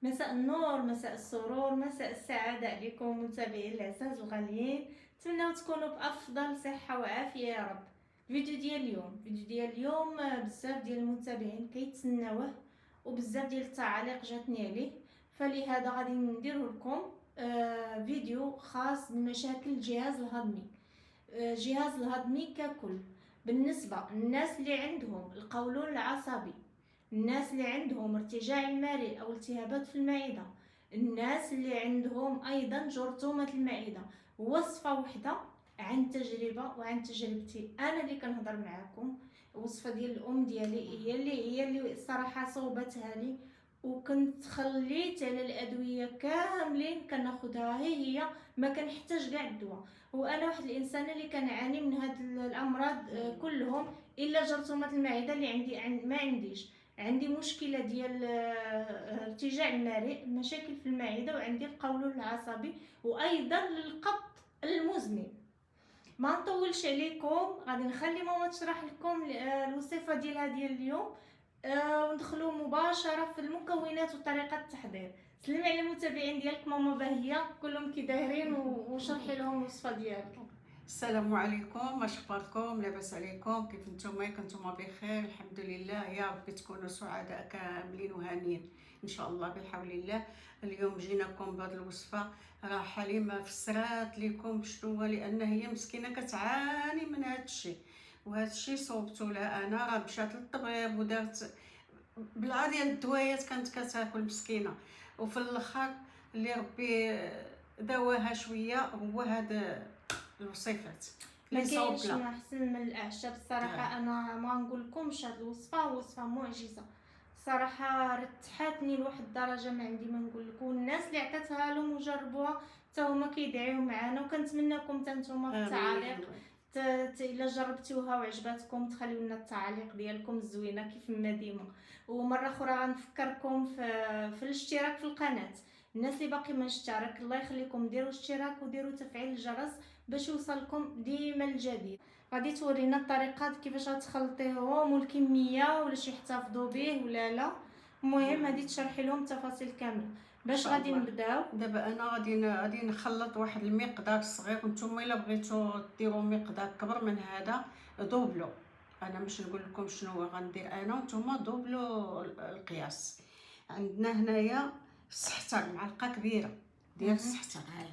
مساء النور، مساء السرور، مساء السعادة عليكم متابعين العزاز الغاليين. نتمنى تكونوا بأفضل صحة وعافية يا رب. فيديو ديال اليوم بزاف ديال المتابعين كيتسناوه وبزاف ديال التعاليق جاتني عليه، فلهذا غادي ندير لكم فيديو خاص بمشاكل الجهاز الهضمي. الجهاز الهضمي ككل، بالنسبة للناس اللي عندهم القولون العصبي، الناس اللي عندهم ارتجاع المريء او التهابات في المعده، الناس اللي عندهم ايضا جرثومه المعده. وصفه وحده عن تجربه وعن تجربتي انا اللي كنهضر معاكم. وصفه ديال الام ديالي هي اللي الصراحه صوبتها لي، وكنت خليت على الادويه كاملين كناخدها هي ما كنحتاج كاع الدواء. وانا واحد الانسانه اللي كنعاني من هاد الامراض كلهم الا جرثومه المعده اللي ما عنديش. عندي مشكله ديال ارتجاع المريء، مشاكل في المعده، وعندي القولون العصبي، وايضا القبض المزمن. ما نطولش عليكم، غادي نخلي ماما تشرح لكم الوصفه ديال اليوم، وندخلوا مباشره في المكونات وطريقه التحضير. سلمي على المتابعين ديالك ماما باهيه كلهم كي دايرين، وشرحي لهم الوصفه ديالك. السلام عليكم، واش اخباركم؟ لاباس عليكم؟ كيف نتوما بخير؟ الحمد لله. يا ربي تكونوا سعداء كاملين وهانيين ان شاء الله بحول الله. اليوم جيناكم بهذه الوصفه، راه حليمه فسرات لكم شنو هو، لان هي مسكينه كتعاني من هذا الشيء، وهذا الشيء صوبته لها انا. راه مشات للطبيب ودارت بلعه ديال الدوايات كانت كتاكل مسكينه، وفي الاخر اللي ربي دواها شويه هو هذا الوصفات ما اللي كاينش صوب ما احسن من الاعشاب الصراحه. انا ما نقول لكمش هاد الوصفه وصفه معجزه صراحه، رتحاتني لواحد الدرجه ما عندي ما نقول لكم. الناس اللي عطيتها لهم وجربوها حتى هما كيدعيو معانا، وكنتمناكم حتى نتوما في التعاليق الا جربتوها وعجباتكم تخليو لنا التعاليق ديالكم الزوينه كيف ما ديما. ومره اخرى غنفكركم في الاشتراك في القناه. الناس اللي باقي ما اشترك، الله يخليكم ديروا اشتراك وديروا تفعيل الجرس باش يوصلكم ديما الجديد. غادي تورينا الطريقه كيفاش غتخلطيهم والكميه، ولا شي يحتفظوا به ولا لا. المهم غادي تشرحي لهم التفاصيل كامله. باش غادي نبداو دابا انا غادي نخلط واحد المقدار صغير، نتوما الا بغيتو ديروا مقدار كبر من هذا دوبلو. انا باش نقول لكم شنو غندير انا ونتوما دوبلو القياس. عندنا هنايا السحتر، معلقه كبيره ديال السحتر. هاي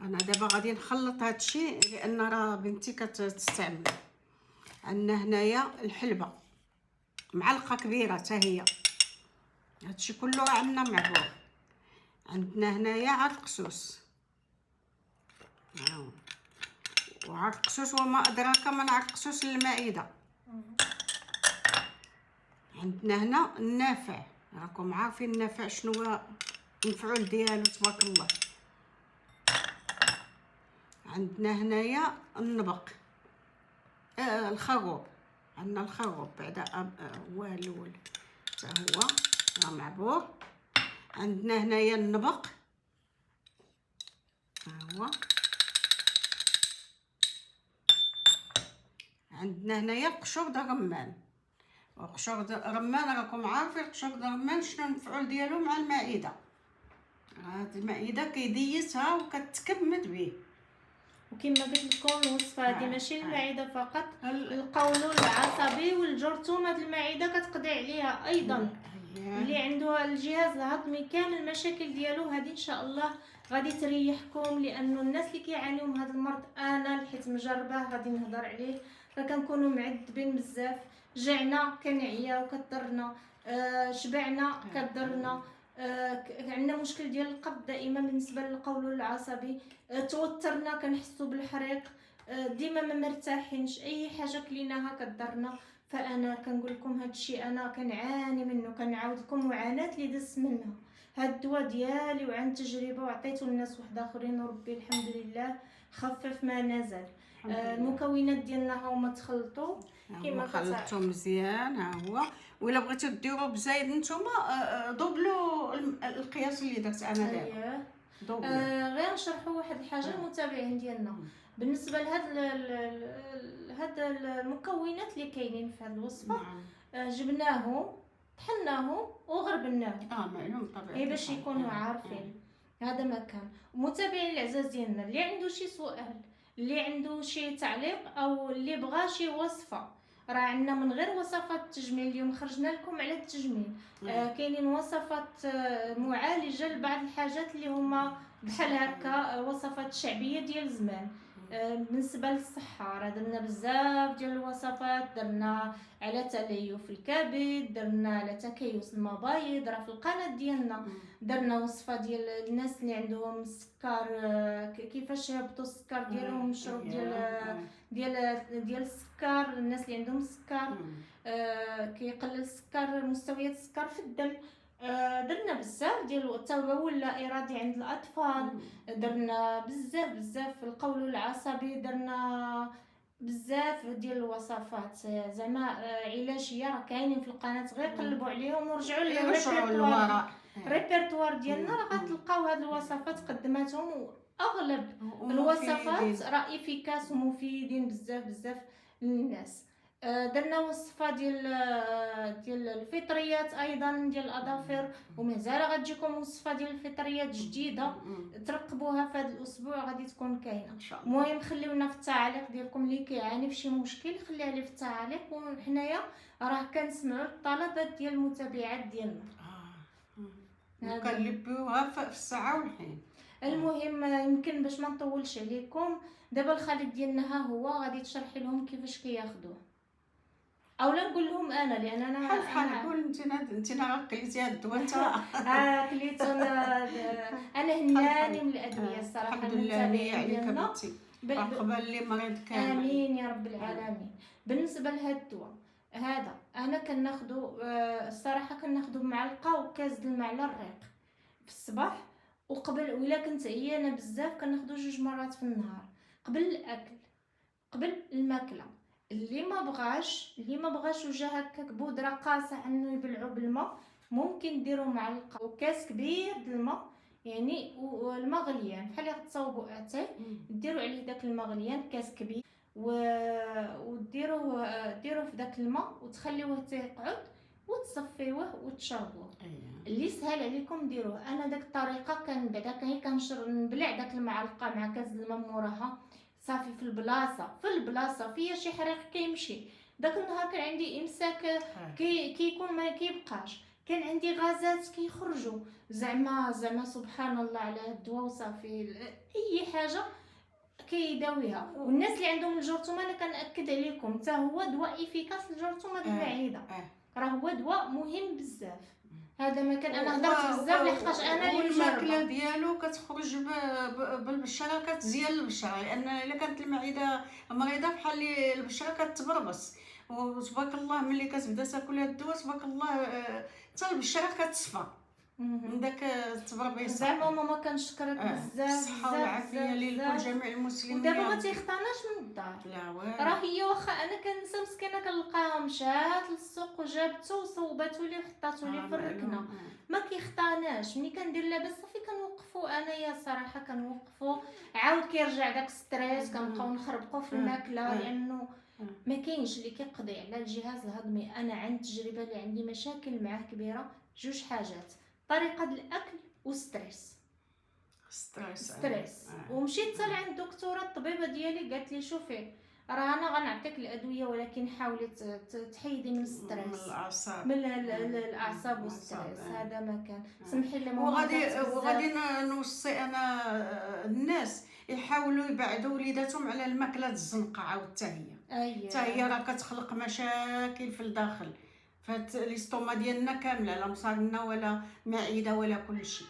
انا دابا غادي نخلط هذا الشيء لان راه بنتي كتستعمل. عندنا هنايا الحلبه معلقه كبيره حتى هي. هادشي كله عندنا معبور. عندنا هنايا عرق سوس، وعرق سوس وما ادراك من عرق سوس المائده. عندنا هنا النافع، راكم عارفين النافع شنو هو المفعول ديالو، تبارك الله. عندنا هنايا النبق، الخروب. عندنا الخروب بعدا هو الاول حتى هو راه معبور. عندنا هنايا النبق، ها هو. عندنا هنايا قشور د الرمان. وقشور د الرمان راكم عارفين قشور د الرمان شنو المفعول ديالو مع المعده. هاد المعده كيديسها وكتكمد به. وكما قلت لكم الوصفه هذه ماشي المعده فقط، القولون العصبي والجرثومه المعده كتقضي عليها ايضا. اللي عنده الجهاز الهضمي كامل المشاكل ديالو هذه ان شاء الله غادي تريحكم، لانه الناس اللي كيعانيو من هذا المرض انا حيت مجربه غادي نهضر عليه. راه كنكونوا معذبين بزاف، جعنا كنعيا وكضرنا، شبعنا كضرنا، عندنا مشكل ديال القبض دائما بالنسبه للقولون العصبي، توترنا كنحسوا بالحريق، ديما ما مرتاحينش، اي حاجه كليناها كضرنا. فانا كنقول لكم هذا الشيء انا كنعاني منه، كنعاود لكم معاناه اللي دزت منها. هاد الدواء ديالي وعن تجربه وعطيته للناس واحد اخرين، وربي الحمد لله خفف ما نزل. المكونات ديالنا هما تخلطوا كيما خلطتو مزيان. ها هو. ولا بغيتو ديروا بزايد نتوما دوبلو القياس اللي درت انا دابا. غير نشرحوا واحد الحاجه المتابعين ديالنا بالنسبه لهاد المكونات اللي كاينين في هذه الوصفه. جبناهم طحناهم وغربلناهم. معلوم طبيعة اي باش الحال. يكونوا عارفين. هذا مكان. ومتابعين العزاز ديالنا اللي عنده شي سؤال، اللي عنده شي تعليق، او اللي بغى شي وصفه، راه عندنا من غير وصفات التجميل. اليوم خرجنا لكم على التجميل. كاينين وصفات معالجه لبعض الحاجات اللي هما بحال هكا وصفات شعبيه ديال زمان. بالنسبه للصحه راه درنا بزاف ديال الوصفات. درنا على تليف الكبد، درنا على تكيس المبايض، راه في القناه ديالنا. درنا وصفه ديال الناس اللي عندهم السكر، كيفاش يهبطوا السكر ديالهم، الشرب ديال السكر. الناس اللي عندهم السكر كيقلل السكر، مستويات السكر في الدم. درنا بزاف ديال التبول اللا ارادي عند الاطفال. درنا بزاف في القولون العصبي. درنا بزاف ديال الوصفات زعما علاجيه، راه كاينين في القناه. غير قلبوا عليهم ورجعوا للريبرتوار ديالنا، راه غتلقاو هاد الوصفات قدماتهم. واغلب الوصفات راه افيكاس ومفيدين بزاف للناس. درنا وصفه ديال الفطريات ايضا ديال الاظافر، ومازال غتجيكم وصفه ديال الفطريات جديده ترقبوها في هذا الاسبوع، غادي تكون كاينه. المهم خليونا في التعاليق ديالكم اللي كيعاني في شي مشكل خليها لي في التعاليق، وحنايا راه كنسمعوا الطلبات ديال المتابعات ديالنا كنلبيوها في الساعه والحين. المهم يمكن باش ما نطولش عليكم، دابا الخليط ديالنا ها هو، غادي تشرحي لهم كيفاش كياخذوه، اولا نقول لهم انا، لان انا بحال قول انت راه كليتي هاد الدواء انت كليت انا هناني من الادويه الصراحه. الحمد لله عليك بنتي، قبل لي مريض كامل. امين يا رب العالمين. بالنسبه لهاد الدواء هذا انا كناخذو الصراحه كناخذو بمعلقه وكاس د الماء على الريق في الصباح، وقبل ولا كنت عيانه بزاف كناخذو 2 مرات في النهار قبل الاكل، قبل الماكله. اللي ما بغاش وجا هكاك بودره قاصح انه يبلعو بالماء، ممكن ديروا معلقه وكاس كبير د الماء، يعني والماء غليان بحال اللي تصاوبوا اتاي، ديروا عليه داك الماء غليان كاس كبير وديروه في داك الماء وتخليوه حتى يقعد وتصفيوه وتشربوه. اللي سهل عليكم ديروه. انا داك الطريقه كان بعدا نبلع داك المعلقه مع كاس الماء موراها صافي. في البلاصه فيا شي حريق كيمشي. داك النهار كان عندي امساك كيكون ما كيبقاش، كان عندي غازات كيخرجوا، زعما سبحان الله على هاد الدواء. وصافي اي حاجه كيداويها. والناس اللي عندهم الجرثومه انا كنأكد عليكم حتى هو دواء افيكاس للجرثومه المعده، راه هو دواء مهم بزاف. هذا ما كان انا هضرت بزاف لحقاش انا اللي الماكله ديالو كتخرج بالبشره، كتزيان البشره، لان الا كانت المعده مريضه بحال اللي البشره كتبربص. وتبارك الله ملي كتبدا تاكل هاد الدواء تبارك الله حتى البشره كتصفى من داك التبربيصه. زعما ماما كنشكرك بزاف الصحه والعافيه لكل جميع المسلمين. ودابا ما تيخطاناش من الدار، لا والو، راه هي واخا انا كنسى مسكينه كنلقاها مشات للسوق وجابته وصوباتو لي وحطاتو لي في الركنه، ما كيخطاناش. ملي كندير لاباس صافي كنوقفو انايا صراحه، كنوقفو. عاود كيرجع داك ستريس، كنبقاو نخربقو في الماكله، لانه ما كاينش اللي كيقضي على الجهاز الهضمي. انا عن التجربه اللي عندي مشاكل معاه كبيره، 2 حاجات: طريقه الاكل وستريس. ومشيت حتى لعند الدكتوره الطبيبه ديالي، قالت لي شوفي راه انا غنعطيك الادويه، ولكن حاولي تحيدي من الستريس، من الاعصاب والستريس. هذا ما كان. سمحي لي ماما. وغادي نوصي انا الناس يحاولوا يبعدوا وليداتهم على الماكله الزنقه، عاود حتى هي راه كتخلق مشاكل في الداخل، فهاد الاستوما ديالنا كامله، لا مصارنا ولا معده ولا كل شيء.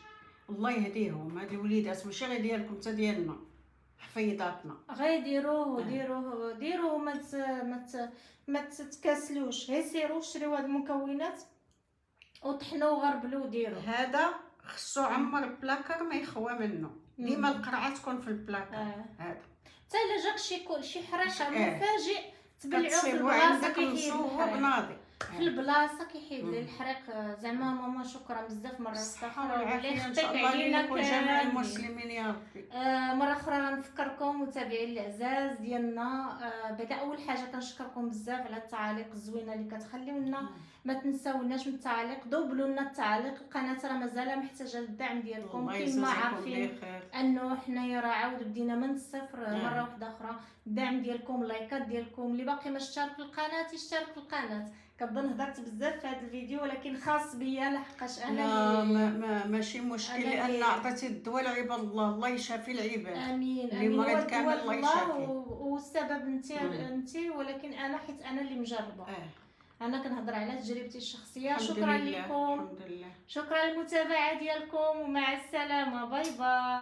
الله يهديهم هاد الوليدات، ماشي غير ديالكم حتى ديالنا حفيضاتنا. غير ديروه ما تتكاسلوش، غير سيروا شريو هاد المكونات وطحنوا وغربلوا وديروا. هذا خصو عمر بلاكر ما يخوى منه، ديما القرعه تكون في البلاكر. هذا حتى الا جاك شي حريقه مفاجئ تبلعوا في البلاصه كيحيد في البلاصه كيحيد لي الحريق. زعما ماما شكرا بزاف مره، الصحه والعافيه ان شاء الله لكل جميع المسلمين يا ربي. مره اخرى غنفكركم متابعين الاعزاز ديالنا، بعدا اول حاجه كنشكركم بزاف على التعاليق الزوينه اللي كتخليو لنا. ما تنساوناش من التعليق، دوبلوا لنا التعليق. القناه راه مازال محتاجه للدعم ديالكم الله كما يجازيكم عارفين بخير. انه حنايا راه عاود بدينا من الصفر مره نعم. واحده اخرى. الدعم ديالكم، اللايكات ديالكم، اللي باقي ما اشترك في القناه يشترك في القناه. كنظن هضرت بزاف في هذا الفيديو ولكن خاص بيا لحقاش انا لا اللي ماشي مشكل، أنا لان اللي- عطيتي الدواء لعباد الله، الله يشافي العباد. امين اللي امين. هو مريض كامل الدواء الله الله يشافيه. والسبب مم. انت، ولكن انا حيت انا اللي مجربه. انا كنهضر على تجربتي الشخصيه. الحمد شكرا لله لكم، الحمد لله. شكرا للمتابعه ديالكم، ومع السلامه. باي باي.